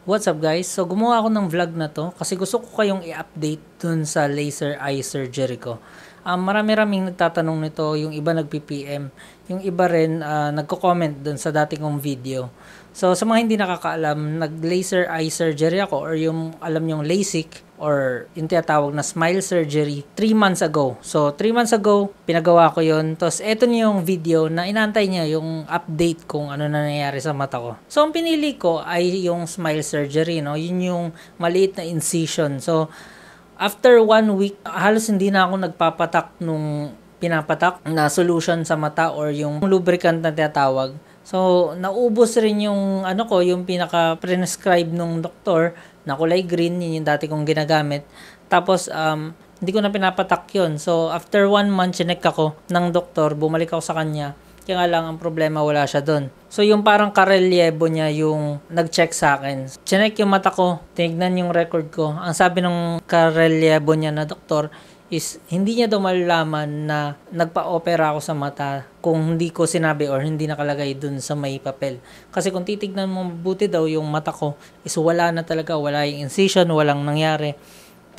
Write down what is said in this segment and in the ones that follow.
What's up guys? So gumawa ako ng vlog na to kasi gusto ko kayong i-update dun sa laser eye surgery ko. Marami-raming nagtatanong nito, yung iba nag-PPM, yung iba rin nagko-comment dun sa dati kong video. So sa mga hindi nakakaalam, nag-laser eye surgery ako or yung alam yung LASIK or yung tinatawag na smile surgery 3 months ago. So 3 months ago, pinagawa ko yun. Tapos eto niyo yung video na inantay niya yung update kung ano na nangyayari sa mata ko. So ang pinili ko ay yung smile surgery, no? Yun yung maliit na incision. So after 1 week, halos hindi na ako nagpapatak nung pinapatak na solution sa mata or yung lubricant na tinatawag. So, naubos rin yung yung pinaka prescribe nung doktor na kulay green, yun yung dati kong ginagamit. Tapos hindi ko na pinapatak yun. So, after 1 month, chinek ako ng doktor, bumalik ako sa kanya. Kaya nga lang, ang problema, wala siya doon. So, yung parang karelyebo niya yung nag-check sa akin. Chinek yung mata ko, tinignan yung record ko. Ang sabi ng karelyebo niya na doktor is hindi niya daw malalaman na nagpa-opera ako sa mata kung hindi ko sinabi or hindi nakalagay dun sa may papel. Kasi kung titignan mo mabuti daw yung mata ko is wala na talaga, wala yung incision, walang nangyari.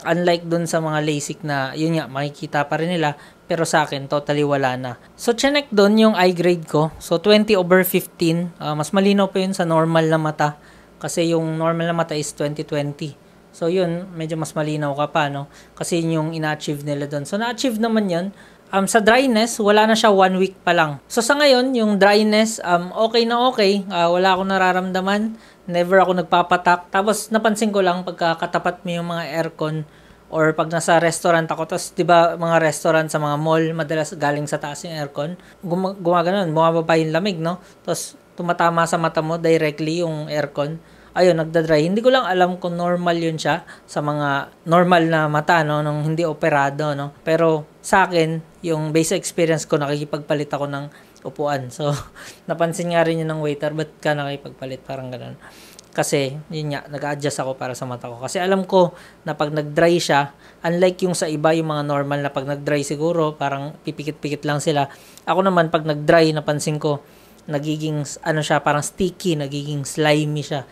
Unlike dun sa mga LASIK na yun nga, makikita pa rin nila, pero sa akin totally wala na. So chinek dun yung eye grade ko. So 20/15, mas malinaw pa yun sa normal na mata kasi yung normal na mata is 20/20. So yun, medyo mas malinaw ka pa, no? Kasi yun yung ina-achieve nila doon. So na-achieve naman yun. Sa dryness, wala na siya 1 week pa lang. So sa ngayon, yung dryness, okay na okay. Wala akong nararamdaman. Never ako nagpapatak. Tapos napansin ko lang pagkakatapat mo yung mga aircon or pag nasa restaurant ako, tapos 'di ba mga restaurant sa mga mall, madalas galing sa taas yung aircon, gumagano'n, bumababa yung lamig, no? Tapos tumatama sa mata mo directly yung aircon. Ayun, nagda-dry. Hindi ko lang alam kung normal yun siya sa mga normal na mata, no, nung hindi operado, no. Pero sa akin, yung basic experience ko, nakikipagpalit ako ng upuan. So, napansin nga rin yun ng waiter, ba't ka nakikipagpalit? Parang ganun. Kasi, yun nga, nag-adjust ako para sa mata ko. Kasi alam ko na pag nag-dry siya, unlike yung sa iba, yung mga normal na pag nag-dry siguro, parang pipikit-pikit lang sila. Ako naman, pag nag-dry, napansin ko, nagiging, siya, parang sticky, nagiging slimy siya.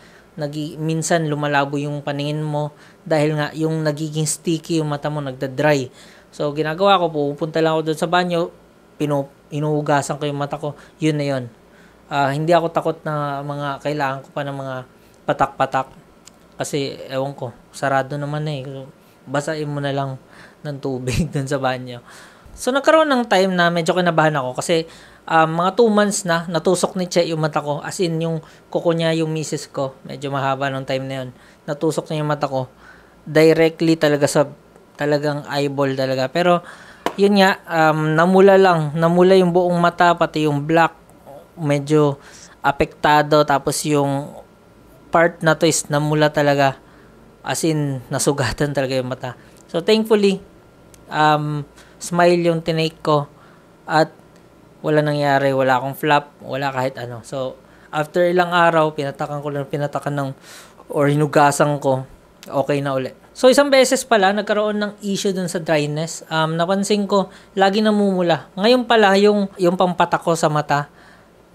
Minsan lumalabo yung paningin mo dahil nga yung nagiging sticky yung mata mo, nagda-dry. So, ginagawa ko, pupunta lang ako doon sa banyo, inuhugasan ko yung mata ko, yun na yun. Hindi ako takot na kailangan ko pa ng mga patak-patak. Kasi, ewan ko, sarado naman eh. So, basain mo na lang ng tubig doon sa banyo. So, nagkaroon ng time na medyo kinabahan ako kasi mga 2 months na natusok ni Che yung mata ko. As in, yung kuko niya, yung misis ko, medyo mahaba nung time na yun. Natusok niya yung mata ko. Directly talaga sa talagang eyeball talaga. Pero, yun nga, namula lang. Namula yung buong mata, pati yung black. Medyo apektado. Tapos yung part na to is namula talaga. As in, nasugatan talaga yung mata. So, thankfully, smile yung tinake ko. At wala nangyari, wala akong flap, wala kahit ano. So, after ilang araw, pinatakan or hinugasan ko, okay na uli. So, isang beses pala, nagkaroon ng issue dun sa dryness. Napansin ko, lagi namumula. Ngayon pala, yung pampatak ko sa mata,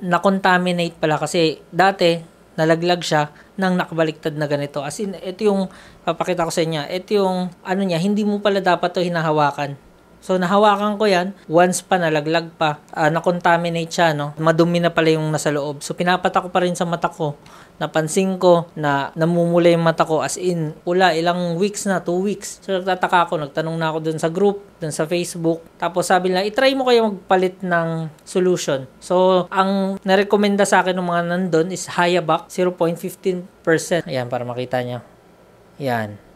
na-contaminate pala kasi dati, nalaglag siya nang nakabaliktad na ganito. As in, ito yung, papakita ko sa inyo, ito yung, hindi mo pala dapat to hinahawakan. So, nahawakan ko yan. Once pa, nalaglag pa. Na-contaminate siya, no? Madumi na pala yung nasa loob. So, pinapatak ko pa rin sa mata ko. Napansin ko na namumula yung mata ko. As in, ilang weeks na, 2 weeks. So, nagtataka ako. Nagtanong na ako dun sa group, dun sa Facebook. Tapos, sabi nila, itry mo kayo magpalit ng solution. So, ang narekomenda sa akin ng mga nandun is Hayabac, 0.15%. Ayan, para makita nyo. Yan.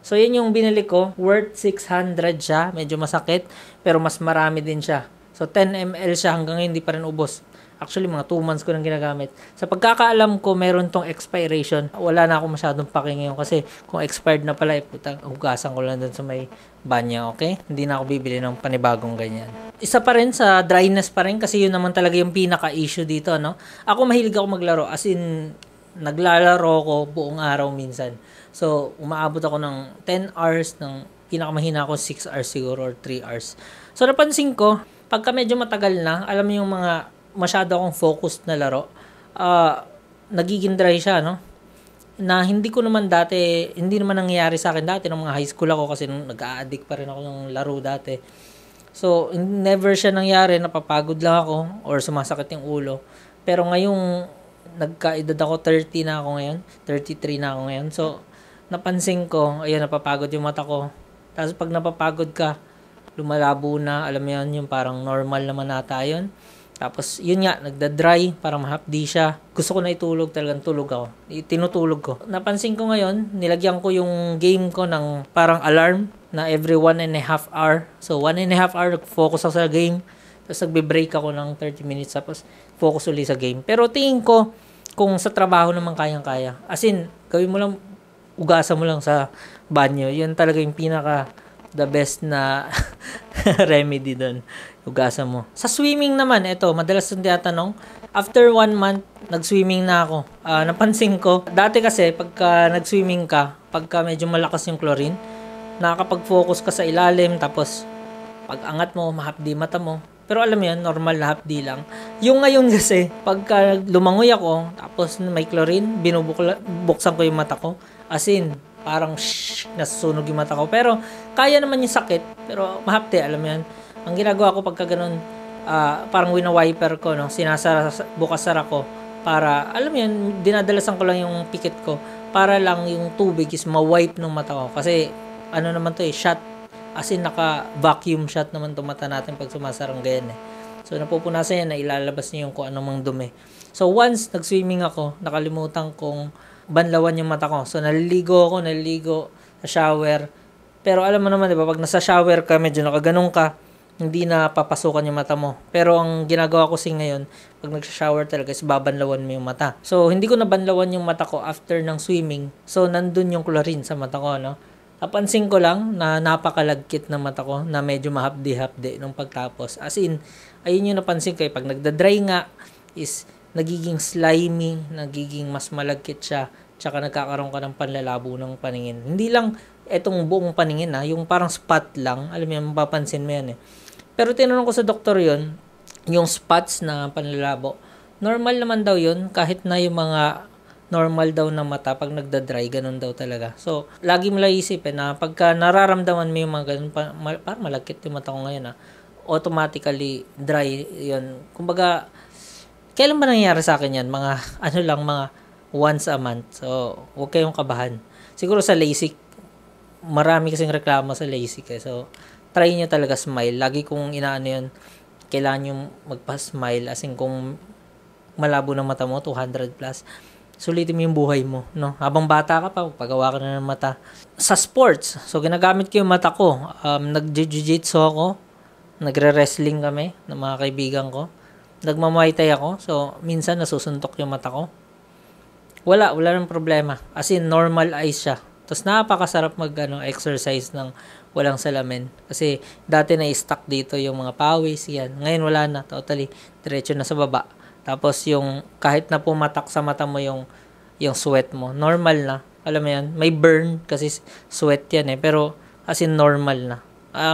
So, yun yung binili ko. Worth 600 siya. Medyo masakit. Pero mas marami din siya. So, 10 ml siya. Hanggang ngayon, hindi pa rin ubos. Actually, mga 2 months ko nang ginagamit. Sa pagkakaalam ko, meron tong expiration. Wala na ako masyadong pake ngayon. Kasi kung expired na pala, hugasan ko lang dun sa may banyo. Okay? Hindi na ako bibili ng panibagong ganyan. Isa pa rin sa dryness pa rin. Kasi yun naman talaga yung pinaka-issue dito. No? Ako mahilig ako maglaro. As in, naglalaro ko buong araw minsan. So, umaabot ako ng 10 hours, ng pinakamahina ako 6 hours siguro or 3 hours. So, napansin ko, pagka medyo matagal na, alam mo yung mga masyado akong focused na laro, nagiging dry siya, no? na hindi naman nangyayari sa akin dati nung mga high school ako kasi nung nag-a-addict pa rin ako ng laro dati. So, never siya nangyari, napapagod lang ako or sumasakit yung ulo. Pero ngayong nagkaedad ako, 30 na ako ngayon, 33 na ako ngayon. So, napansin ko, ayun, napapagod yung mata ko. Tapos pag napapagod ka, lumalabo na, alam mo yun, yung parang normal naman nata yun. Tapos, yun nga, nagda-dry, parang mahapdi siya. Gusto ko na itulog, talagang tulog ako. Tinutulog ko. Napansin ko ngayon, nilagyan ko yung game ko ng parang alarm na every 1.5 hour. So, 1.5 hour, focus ako sa game. Tapos, nagbe-break ako ng 30 minutes. Tapos, focus ulit sa game. Pero tingin ko, kung sa trabaho naman kayang-kaya. As in, gawin mo lang, ugasan mo lang sa banyo. Yun talaga yung pinaka the best na remedy doon. Ugasan mo. Sa swimming naman, ito, madalas yung tinatanong, after 1 month, nag-swimming na ako. Napansin ko, dati kasi, pagka nag-swimming ka, pagka medyo malakas yung chlorine, nakakapag-focus ka sa ilalim, tapos, pag angat mo, mahapdi mata mo. Pero alam mo yan, normal na hapdi lang. Yung ngayon kasi, pagka lumangoy ako, tapos may chlorine, buksan ko yung mata ko, as in, parang nasusunog yung mata ko. Pero, kaya naman yung sakit, pero mahapdi, alam mo yan. Ang ginagawa ko pagka ganun, parang wina-wiper ko, no? Sinasara, bukas-sara ko, para, alam mo yun, dinadalasan ko lang yung pikit ko, para lang yung tubig is ma-wipe ng mata ko. Kasi, ano naman to shot, as in naka-vacuum shot naman to mata natin pag sumasarang ganyan So, napupunasan yan na ilalabas niyo yung kung anong dumi. So, once nag-swimming ako, nakalimutan kong banlawan yung mata ko. So, naliligo sa shower. Pero alam mo naman, di ba, pag nasa shower ka, medyo nakaganong ka, hindi na papasukan yung mata mo. Pero ang ginagawa ko ngayon, pag nag-shower talaga, is babanlawan mo yung mata. So, hindi ko nabanlawan yung mata ko after ng swimming. So, nandun yung chlorine sa mata ko, no? Napansin ko lang na napakalagkit ng mata ko na medyo mahapdi-hapdi nung pagtapos. As in, ayun yung napansin ko. Pag nagda-dry nga, is nagiging slimy, nagiging mas malagkit siya, tsaka nagkakaroon ka ng panlalabo ng paningin. Hindi lang etong buong paningin, yung parang spot lang. Alam mo yan, mapapansin mo yan Pero tinanong ko sa doktor yon, yung spots na panlalabo, normal naman daw yun, kahit na yung mga normal daw na mata, pag nagda-dry, ganun daw talaga. So, lagi mo lang isipin na pagka nararamdaman mo yung mga ganun, parang malagkit yung mata ko ngayon, automatically dry yun. Kumbaga, kailan ba nangyayari sa akin yan? Mga once a month. So, huwag kayong kabahan. Siguro sa LASIK, marami kasing reklamo sa LASIK. So, try nyo talaga smile. Lagi kong inaano yun, kailangan nyo magpa-smile. As in, kung malabo ng mata mo, 200 plus, sulitin mo yung buhay mo, no? Habang bata ka pa, pagawa ka na ng mata. Sa sports, so ginagamit ko yung mata ko. Nag-jiu-jitsu ako, nagre-wrestling kami ng mga kaibigan ko. Nagma-muay thai ako, so minsan nasusuntok yung mata ko. Wala nang problema. As in, normal eyes siya. Tapos napakasarap exercise ng walang salamin. Kasi dati na-stuck dito yung mga pawis, yan. Ngayon wala na, totally. Diretso na sa baba. Tapos yung kahit na pumatak sa mata mo yung sweat mo, normal na. Alam mo yan, may burn kasi sweat yan pero as in normal na.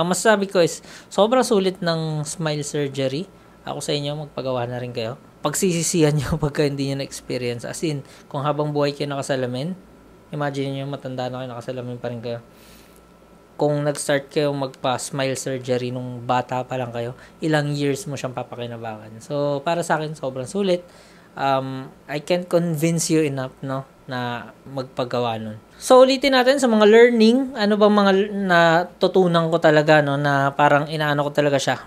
Masasabi ko is sobrang sulit ng smile surgery. Ako sa inyo, magpagawa na rin kayo. Pagsisisihan nyo pagka hindi nyo na-experience. As in, kung habang buhay kayo nakasalamin, imagine nyo matanda na kayo, nakasalamin pa rin kayo. Kung nag-start kayo magpa-smile surgery nung bata pa lang kayo, ilang years mo siyang papakinabangan. So, para sa akin, sobrang sulit. I can't convince you enough, no, na magpagawa nun. So, ulitin natin sa mga learning, ano bang mga natutunan ko talaga, no, na parang inaano ko talaga siya.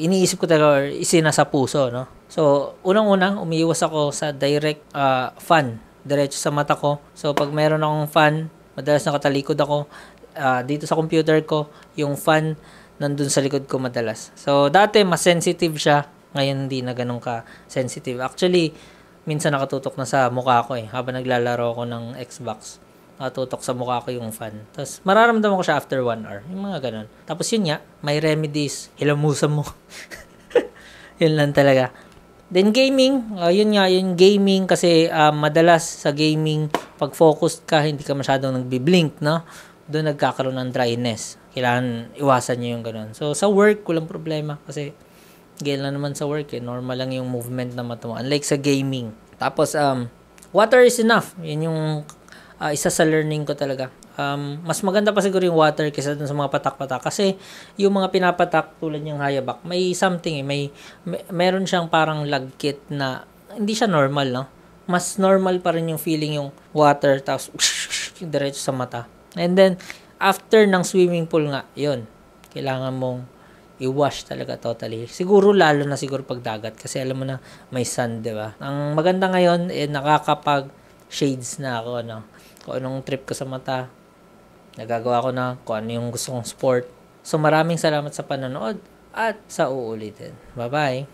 Iniisip ko talaga or isinasa puso, no. So, unang-una, umiiwas ako sa direct fan, diretso sa mata ko. So, pag meron akong fan, madalas nakatalikod ako, dito sa computer ko, yung fan nandun sa likod ko madalas. So, dati mas sensitive siya, ngayon hindi na ganun ka sensitive. Actually, minsan nakatutok na sa mukha ko habang naglalaro ako ng Xbox. Nakatutok sa mukha ko yung fan. Tapos, mararamdaman ko siya after 1 hour. Yung mga ganun. Tapos yun nga, may remedies. Hilamusan mo. Yun lang talaga. Then gaming, yun nga, yung gaming kasi madalas sa gaming, pag focused ka, hindi ka masyadong nagbi-blink, no? Doon nagkakaroon ng dryness. Kailangan iwasan nyo yung ganun. So, sa work, walang problema kasi gala naman sa work normal lang yung movement na mata mo. Unlike sa gaming. Tapos, water is enough. Yun yung isa sa learning ko talaga. Mas maganda pa siguro yung water kaysa dun sa mga patak-patak. Kasi yung mga pinapatak tulad yung hayabak, may something meron siyang parang lagkit na hindi siya normal, no? Mas normal pa rin yung feeling yung water tapos diretso sa mata. And then, after ng swimming pool nga, yun, kailangan mong i-wash talaga totally. Siguro lalo na siguro pag dagat kasi alam mo na may sun, 'di ba? Ang maganda ngayon nakakapag shades na ako, no. Kung anong trip ko sa mata, nagagawa ko na kung ano yung gusto kong sport. So maraming salamat sa panonood at sa uulitin. Bye-bye.